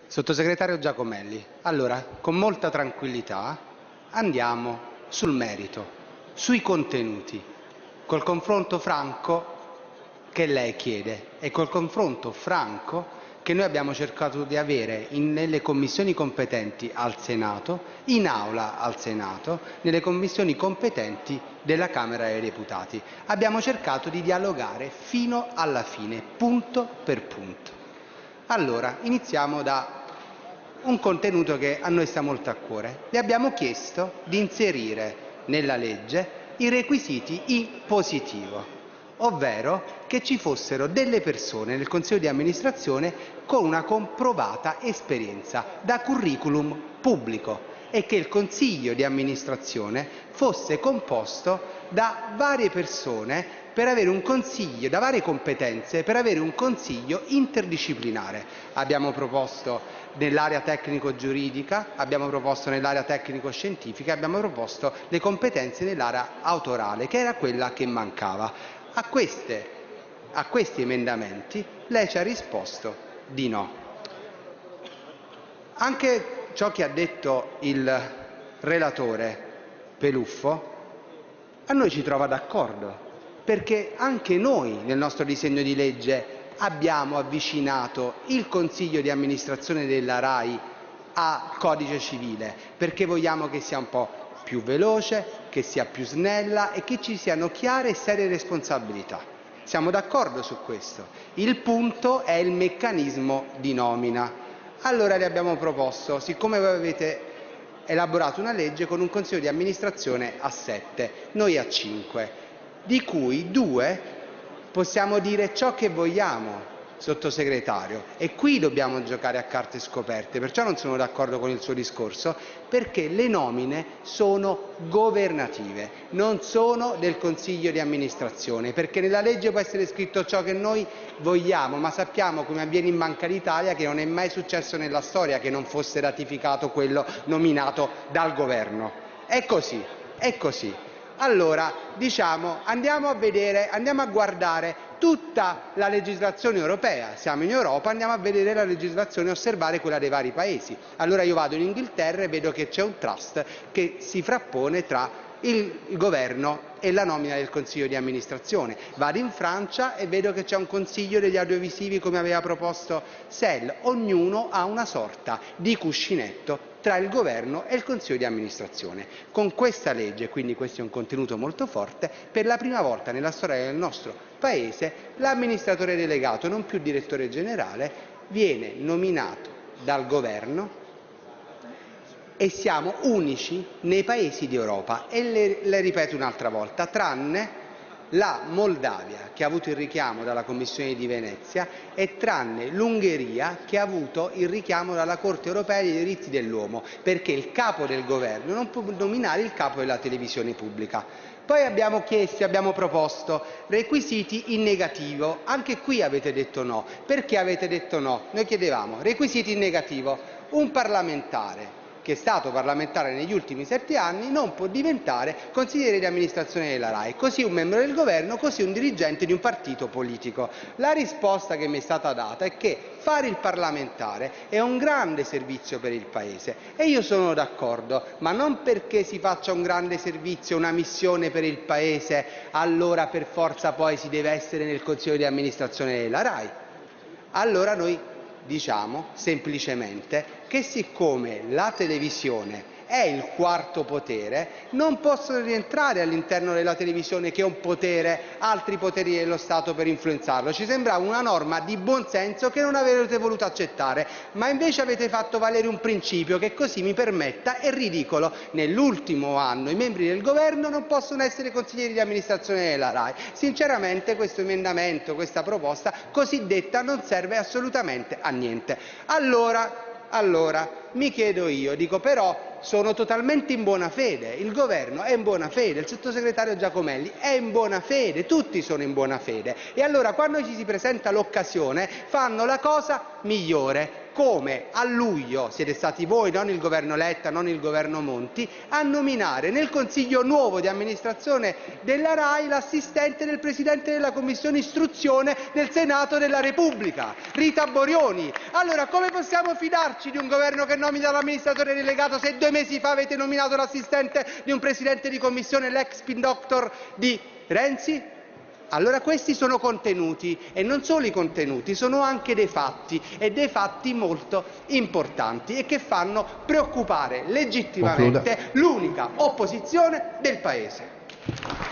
Sottosegretario Giacomelli, allora, con molta tranquillità andiamo sul merito, sui contenuti, col confronto franco che lei chiede e col confronto franco che noi abbiamo cercato di avere nelle commissioni competenti al Senato, in aula al Senato, nelle commissioni competenti della Camera dei Deputati. Abbiamo cercato di dialogare fino alla fine, punto per punto. Allora, iniziamo da un contenuto che a noi sta molto a cuore. Le abbiamo chiesto di inserire nella legge i requisiti in positivo, ovvero che ci fossero delle persone nel Consiglio di amministrazione con una comprovata esperienza da curriculum pubblico e che il Consiglio di amministrazione fosse composto da varie persone per avere un consiglio, da varie competenze, per avere un consiglio interdisciplinare. Abbiamo proposto nell'area tecnico-giuridica, abbiamo proposto nell'area tecnico-scientifica, abbiamo proposto le competenze nell'area autorale, che era quella che mancava. A questi emendamenti lei ci ha risposto di no. Anche ciò che ha detto il relatore Peluffo a noi ci trova d'accordo, perché anche noi nel nostro disegno di legge abbiamo avvicinato il Consiglio di amministrazione della RAI al Codice Civile, perché vogliamo che sia un po' più veloce, che sia più snella e che ci siano chiare e serie responsabilità. Siamo d'accordo su questo. Il punto è il meccanismo di nomina. Allora le abbiamo proposto, siccome voi avete elaborato una legge con un Consiglio di amministrazione a 7, noi a 5, di cui 2 possiamo dire ciò che vogliamo, Sottosegretario, e qui dobbiamo giocare a carte scoperte, perciò non sono d'accordo con il suo discorso, perché le nomine sono governative, non sono del Consiglio di amministrazione, perché nella legge può essere scritto ciò che noi vogliamo, ma sappiamo, come avviene in Banca d'Italia, che non è mai successo nella storia che non fosse ratificato quello nominato dal governo. È così, è così. Allora, diciamo, andiamo a guardare tutta la legislazione europea. Siamo in Europa, andiamo a vedere la legislazione e osservare quella dei vari paesi. Allora io vado in Inghilterra e vedo che c'è un trust che si frappone tra il governo e la nomina del Consiglio di amministrazione. Vado in Francia e vedo che c'è un Consiglio degli audiovisivi come aveva proposto Sell. Ognuno ha una sorta di cuscinetto tra il governo e il Consiglio di amministrazione. Con questa legge, quindi questo è un contenuto molto forte, per la prima volta nella storia del nostro Paese l'amministratore delegato, non più direttore generale, viene nominato dal governo e siamo unici nei paesi d'Europa. E le ripeto un'altra volta, tranne la Moldavia, che ha avuto il richiamo dalla Commissione di Venezia, e tranne l'Ungheria, che ha avuto il richiamo dalla Corte europea dei diritti dell'uomo, perché il capo del governo non può nominare il capo della televisione pubblica. Poi abbiamo chiesto e abbiamo proposto requisiti in negativo. Anche qui avete detto no. Perché avete detto no? Noi chiedevamo requisiti in negativo. Un parlamentare che è stato parlamentare negli ultimi 7 anni non può diventare consigliere di amministrazione della RAI, così un membro del governo, così un dirigente di un partito politico. La risposta che mi è stata data è che fare il parlamentare è un grande servizio per il Paese e io sono d'accordo, ma non perché si faccia un grande servizio, una missione per il Paese, allora per forza poi si deve essere nel Consiglio di amministrazione della RAI. Allora noi diciamo semplicemente che siccome la televisione è il quarto potere, non possono rientrare all'interno della televisione, che è un potere, altri poteri dello Stato per influenzarlo. Ci sembrava una norma di buonsenso che non avete voluto accettare, ma invece avete fatto valere un principio che, così mi permetta, è ridicolo. Nell'ultimo anno i membri del governo non possono essere consiglieri di amministrazione della RAI. Sinceramente questo emendamento, questa proposta cosiddetta non serve assolutamente a niente. Allora, mi chiedo io, dico però sono totalmente in buona fede, il governo è in buona fede, il sottosegretario Giacomelli è in buona fede, tutti sono in buona fede e allora quando ci si presenta l'occasione fanno la cosa migliore, come a luglio siete stati voi, non il governo Letta, non il governo Monti, a nominare nel consiglio nuovo di amministrazione della RAI l'assistente del Presidente della Commissione Istruzione del Senato della Repubblica, Rita Borioni. Allora come possiamo fidarci di un governo che nomina l'amministratore delegato se 2 mesi fa avete nominato l'assistente di un Presidente di Commissione, l'ex spin doctor di Renzi? Allora questi sono contenuti, e non solo i contenuti, sono anche dei fatti, e dei fatti molto importanti e che fanno preoccupare legittimamente l'unica opposizione del Paese.